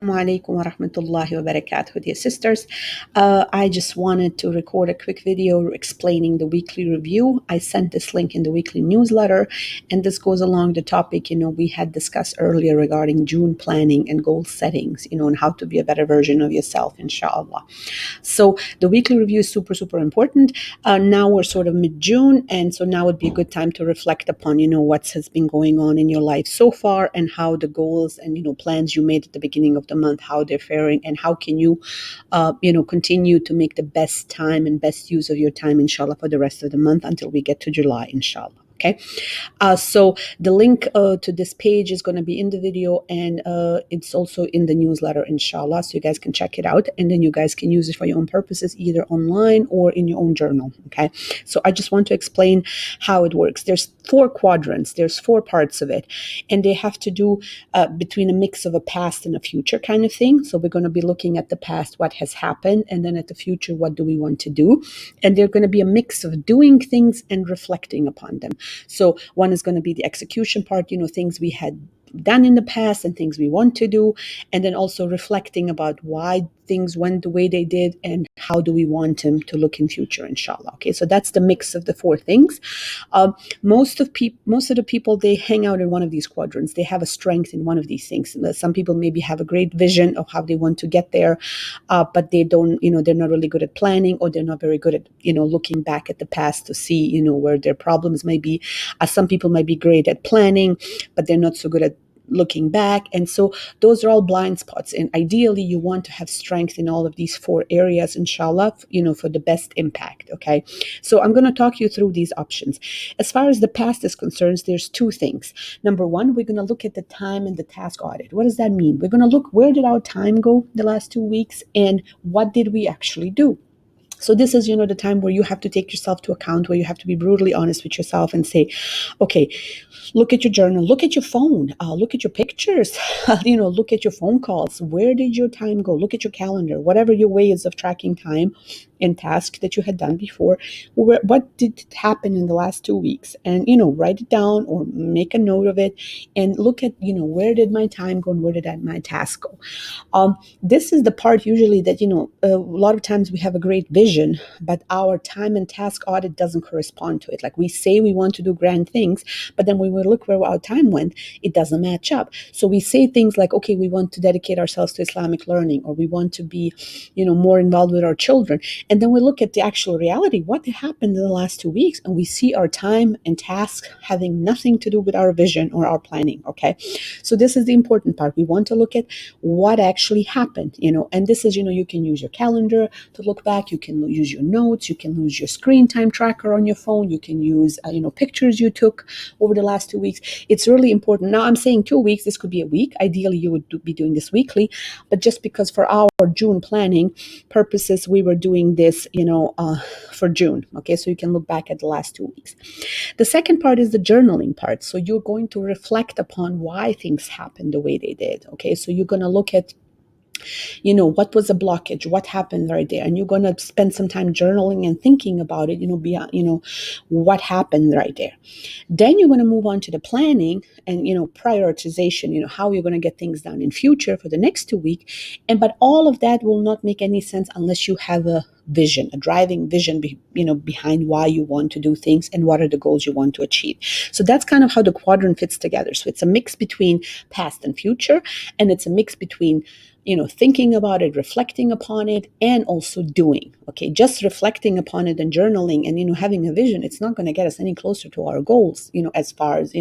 Alaikum wa rahmatullahi wa barakatuh, dear sisters. I just wanted to record a quick video explaining the weekly review. I sent this link in the weekly newsletter, and this goes along the topic, we had discussed earlier regarding June planning and goal settings, and how to be a better version of yourself, inshallah. So the weekly review is super, super important. Now we're sort of mid-June, and so now would be a good time to reflect upon, what has been going on in your life so far and how the goals and, plans you made at the beginning of the month, how they're faring, and how can you, continue to make the best time and best use of your time, inshallah, for the rest of the month until we get to July, inshallah. Okay. So the link to this page is going to be in the video, and it's also in the newsletter, inshallah. So you guys can check it out, and then you guys can use it for your own purposes, either online or in your own journal. Okay. So I just want to explain how it works. There's 4 quadrants. There's 4 parts of it, and they have to do between a mix of a past and a future kind of thing. So we're going to be looking at the past, what has happened, and then at the future, what do we want to do? And they're going to be a mix of doing things and reflecting upon them. So one is going to be the execution part, things we had done in the past and things we want to do, and then also reflecting about why things went the way they did and how do we want them to look in future, inshallah. Okay, so that's the mix of the 4 things. Most of the people, they hang out in one of these quadrants. They have a strength in one of these things. Some people maybe have a great vision of how they want to get there, but they don't, they're not really good at planning, or they're not very good at, looking back at the past to see, where their problems may be. Some people might be great at planning, but they're not so good at looking back. And so those are all blind spots. And ideally, you want to have strength in all of these 4 areas, inshallah, for the best impact. Okay. So I'm going to talk you through these options. As far as the past is concerned, there's 2 things. Number 1, we're going to look at the time and the task audit. What does that mean? We're going to look, where did our time go the last 2 weeks, and what did we actually do? So this is, the time where you have to take yourself to account, where you have to be brutally honest with yourself and say, okay, look at your journal, look at your phone, look at your pictures, look at your phone calls. Where did your time go? Look at your calendar, whatever your ways of tracking time and tasks that you had done before. What did happen in the last 2 weeks? And, write it down or make a note of it and look at, where did my time go and where did my task go? This is the part usually that, a lot of times we have a great vision, but our time and task audit doesn't correspond to it. Like, we say we want to do grand things, but then when we look where our time went, it doesn't match up. So we say things like, okay, we want to dedicate ourselves to Islamic learning, or we want to be, more involved with our children. And then we look at the actual reality, what happened in the last 2 weeks, and we see our time and tasks having nothing to do with our vision or our planning. Okay. So this is the important part. We want to look at what actually happened, and this is, you can use your calendar to look back. You can use your notes. You can use your screen time tracker on your phone. You can use, pictures you took over the last 2 weeks. It's really important. Now, I'm saying 2 weeks. This could be a week. Ideally, you would be doing this weekly, but just because for our June planning purposes, we were doing this, for June. Okay, so you can look back at the last 2 weeks. The second part is the journaling part. So you're going to reflect upon why things happened the way they did. Okay, so you're going to look at, what was a blockage, what happened right there, and you're going to spend some time journaling and thinking about it, beyond, what happened right there. Then you're going to move on to the planning and, prioritization, how you're going to get things done in future for the next 2 weeks. But all of that will not make any sense unless you have a vision, a driving vision, behind why you want to do things and what are the goals you want to achieve. So that's kind of how the quadrant fits together. So it's a mix between past and future, and it's a mix between, thinking about it, reflecting upon it, and also doing. Okay, just reflecting upon it and journaling and, having a vision, it's not going to get us any closer to our goals, as far as,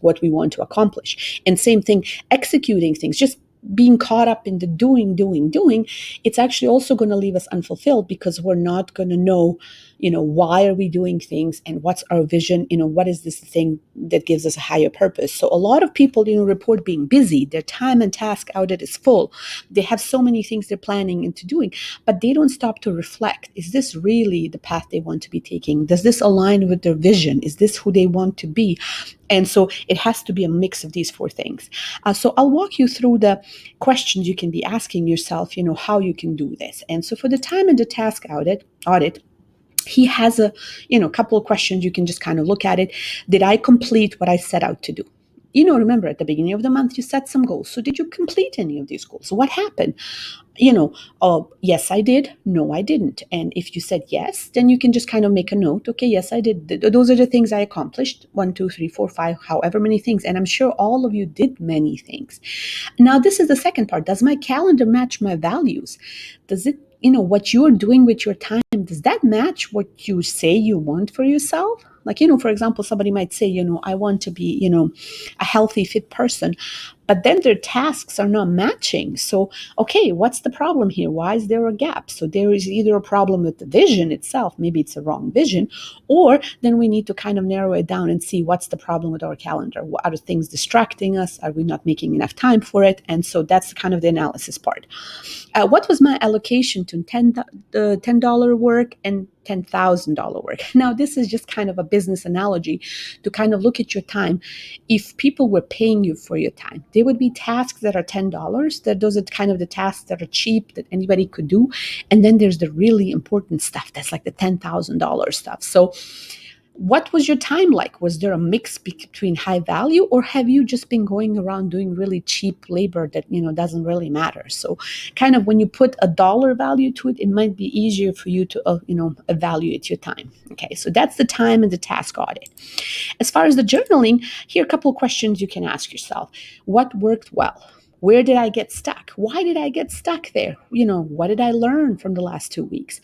what we want to accomplish. And same thing, executing things, just being caught up in the doing, it's actually also going to leave us unfulfilled, because we're not going to know, why are we doing things and what's our vision, what is this thing that gives us a higher purpose. So a lot of people, report being busy. Their time and task audit is full. They have so many things they're planning into doing, but they don't stop to reflect. Is this really the path they want to be taking? Does this align with their vision? Is this who they want to be? And so it has to be a mix of these 4 things. So I'll walk you through the questions you can be asking yourself, how you can do this. And so for the time and the task audit, he has a couple of questions. You can just kind of look at it. Did I complete what I set out to do? remember at the beginning of the month, you set some goals. So did you complete any of these goals? So what happened? Yes, I did. No, I didn't. And if you said yes, then you can just kind of make a note. Okay, yes, I did. Those are the things I accomplished. 1, 2, 3, 4, 5, however many things. And I'm sure all of you did many things. Now, this is the second part. Does my calendar match my values? Does it, what you're doing with your time, does that match what you say you want for yourself? Like, for example, somebody might say, I want to be, a healthy, fit person, but then their tasks are not matching. So, okay, what's the problem here? Why is there a gap? So there is either a problem with the vision itself, maybe it's a wrong vision, or then we need to kind of narrow it down and see what's the problem with our calendar. What are things distracting us? Are we not making enough time for it? And so that's kind of the analysis part. What was my allocation to the $10 work and $10,000 work? Now, this is just kind of a business analogy to kind of look at your time. If people were paying you for your time, there would be tasks that are $10. That those are kind of the tasks that are cheap that anybody could do, and then there's the really important stuff that's like the $10,000 stuff. So what was your time like? Was there a mix between high value, or have you just been going around doing really cheap labor that doesn't really matter? So kind of when you put a dollar value to it, it might be easier for you to evaluate your time. Okay, so that's the time and the task audit. As far as the journaling, here are a couple of questions you can ask yourself. What worked well? Where did I get stuck? Why did I get stuck there? What did I learn from the last 2 weeks?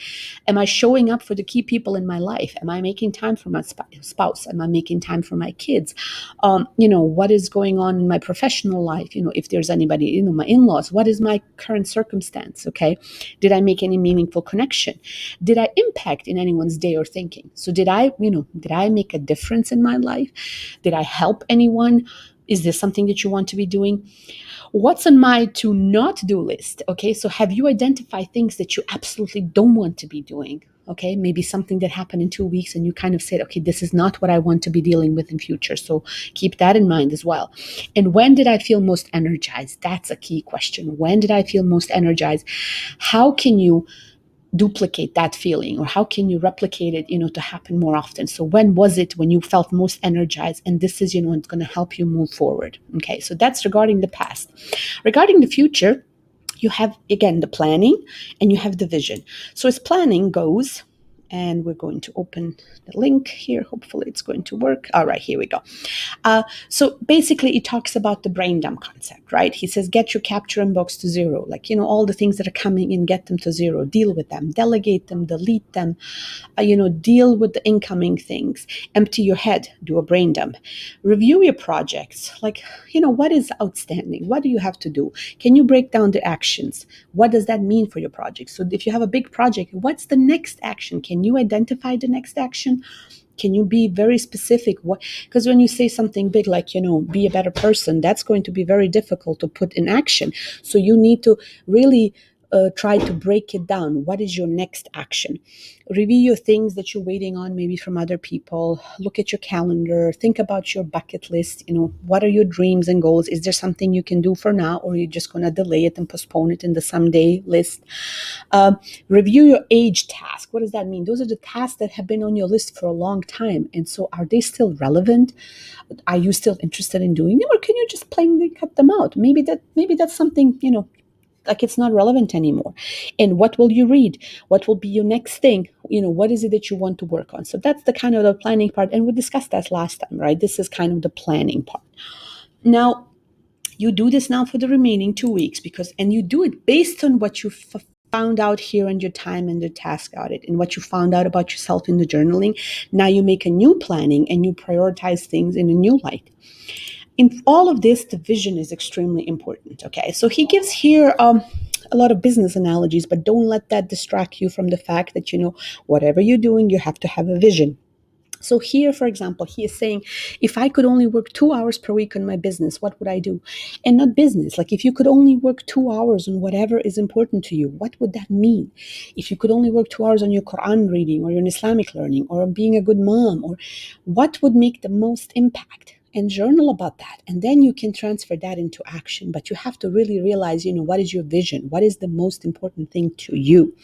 Am I showing up for the key people in my life? Am I making time for my spouse? Am I making time for my kids? What is going on in my professional life? If there's anybody, my in-laws, what is my current circumstance? Okay. Did I make any meaningful connection? Did I impact in anyone's day or thinking? So did I make a difference in my life? Did I help anyone? Is this something that you want to be doing? What's on my to not do list? Okay, so have you identified things that you absolutely don't want to be doing? Okay, maybe something that happened in 2 weeks and you kind of said, okay, this is not what I want to be dealing with in future. So keep that in mind as well. And when did I feel most energized? That's a key question. When did I feel most energized? How can you duplicate that feeling, or how can you replicate it to happen more often? So when was it when you felt most energized? And this is it's going to help you move forward. Okay, so that's regarding the past. Regarding the future, you have again the planning and you have the vision. So as planning goes, and we're going to open the link here, hopefully it's going to work. All right, here we go. So basically, it talks about the brain dump concept, right? He says, get your capture inbox to zero. Like, all the things that are coming in, get them to zero, deal with them, delegate them, delete them, deal with the incoming things, empty your head, do a brain dump, review your projects. Like, what is outstanding? What do you have to do? Can you break down the actions? What does that mean for your project? So if you have a big project, what's the next action? Can you identify the next action? Can you be very specific? What? Because when you say something big like, be a better person, that's going to be very difficult to put in action. So you need to really try to break it down. What is your next action? Review your things that you're waiting on, maybe from other people. Look at your calendar. Think about your bucket list. What are your dreams and goals? Is there something you can do for now, or are you just going to delay it and postpone it in the someday list? Review your age task. What does that mean? Those are the tasks that have been on your list for a long time. And so are they still relevant? Are you still interested in doing them, or can you just plainly cut them out? Maybe that's something, like it's not relevant anymore. And what will you read? What will be your next thing? What is it that you want to work on? So that's the kind of the planning part. And we discussed that last time, right? This is kind of the planning part. Now, you do this now for the remaining 2 weeks and you do it based on what you found out here in your time and the task audit and what you found out about yourself in the journaling. Now you make a new planning and you prioritize things in a new light. In all of this, the vision is extremely important. Okay, so he gives here a lot of business analogies, but don't let that distract you from the fact that whatever you're doing, you have to have a vision. So here, for example, he is saying, if I could only work 2 hours per week on my business, what would I do? And not business. Like if you could only work 2 hours on whatever is important to you, what would that mean? If you could only work 2 hours on your Quran reading or your Islamic learning or being a good mom, or what would make the most impact? and journal about that. And then you can transfer that into action. But you have to really realize, what is your vision? What is the most important thing to you?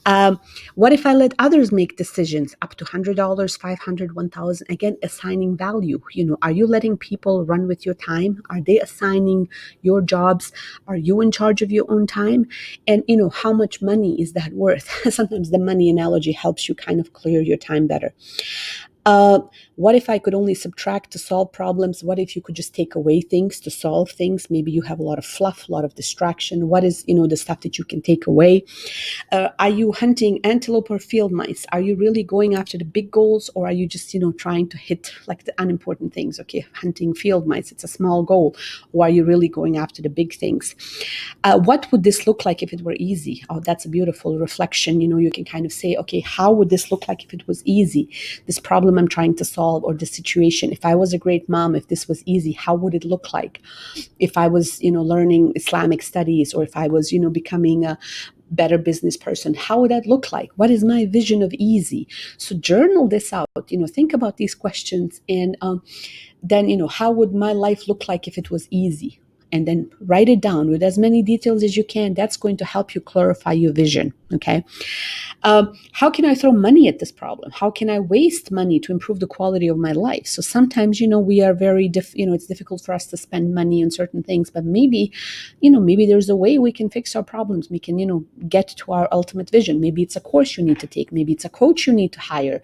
Um, what if I let others make decisions up to $100, 500, 1,000? Again, assigning value. Are you letting people run with your time? Are they assigning your jobs? Are you in charge of your own time? And, how much money is that worth? Sometimes the money analogy helps you kind of clear your time better. Uh, what if I could only subtract to solve problems? What if you could just take away things to solve things? Maybe you have a lot of fluff, a lot of distraction. What is, the stuff that you can take away? Are you hunting antelope or field mice? Are you really going after the big goals, or are you just, trying to hit like the unimportant things? Okay, hunting field mice, it's a small goal. Or are you really going after the big things? What would this look like if it were easy? Oh, that's a beautiful reflection. You can kind of say, okay, how would this look like if it was easy? This problem I'm trying to solve, or this situation. If I was a great mom, if this was easy, how would it look like? If I was, learning Islamic studies, or if I was, becoming a better business person, how would that look like? What is my vision of easy? So journal this out, think about these questions, and then, how would my life look like if it was easy? And then write it down with as many details as you can. That's going to help you clarify your vision. Okay. How can I throw money at this problem? How can I waste money to improve the quality of my life? So sometimes, we are very, it's difficult for us to spend money on certain things, but maybe there's a way we can fix our problems. We can, get to our ultimate vision. Maybe it's a course you need to take. Maybe it's a coach you need to hire.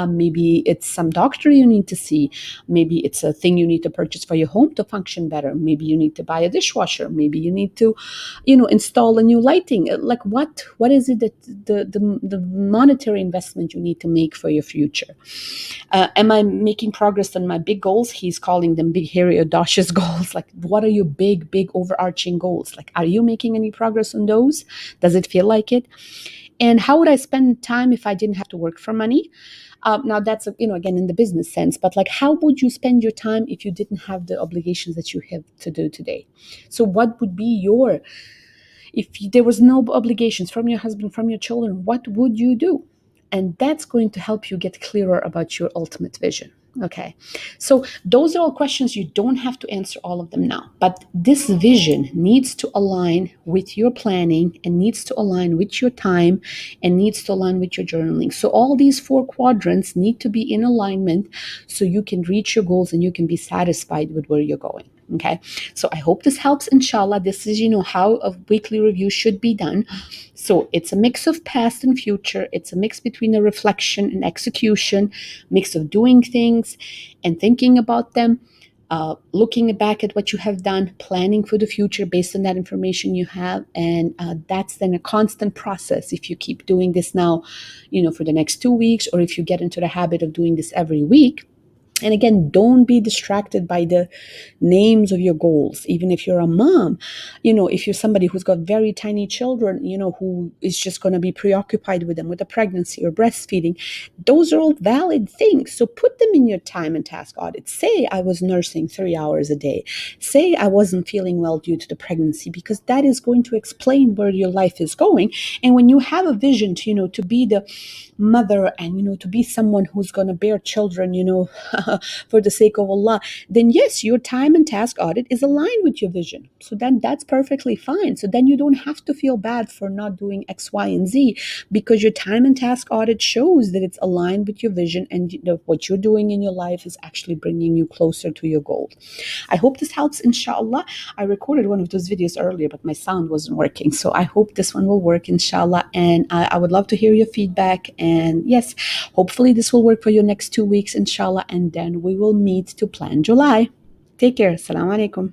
Maybe it's some doctor you need to see. Maybe it's a thing you need to purchase for your home to function better. Maybe you need to buy a dishwasher. Maybe you need to, install a new lighting. Like what is it that the monetary investment you need to make for your future? Am I making progress on my big goals? He's calling them big, hairy, audacious goals. Like, what are your big, overarching goals? Like, are you making any progress on those? Does it feel like it? And how would I spend time if I didn't have to work for money? Now that's, again, in the business sense, but like, how would you spend your time if you didn't have the obligations that you have to do today? So what would be if there was no obligations from your husband, from your children, what would you do? And that's going to help you get clearer about your ultimate vision. Okay. So those are all questions. You don't have to answer all of them now, but this vision needs to align with your planning, and needs to align with your time, and needs to align with your journaling. So all these 4 quadrants need to be in alignment so you can reach your goals and you can be satisfied with where you're going. Okay. So I hope this helps. Inshallah, this is, how a weekly review should be done. So it's a mix of past and future. It's a mix between a reflection and execution, mix of doing things and thinking about them, looking back at what you have done, planning for the future based on that information you have. And that's then a constant process. If you keep doing this now, for the next 2 weeks, or if you get into the habit of doing this every week. And again, don't be distracted by the names of your goals. Even if you're a mom, if you're somebody who's got very tiny children, who is just going to be preoccupied with them, with a pregnancy or breastfeeding, those are all valid things. So put them in your time and task audit. Say I was nursing 3 hours a day. Say I wasn't feeling well due to the pregnancy, because that is going to explain where your life is going. And when you have a vision to, to be the mother, and, to be someone who's going to bear children, for the sake of Allah, then yes, your time and task audit is aligned with your vision. So then that's perfectly fine. So then you don't have to feel bad for not doing X, Y, and Z, because your time and task audit shows that it's aligned with your vision, and what you're doing in your life is actually bringing you closer to your goal. I hope this helps, inshallah. I recorded one of those videos earlier, but my sound wasn't working. So I hope this one will work, inshallah. And I would love to hear your feedback. And yes, hopefully this will work for your next 2 weeks, inshallah. And then we will meet to plan July. Take care. Assalamu alaikum.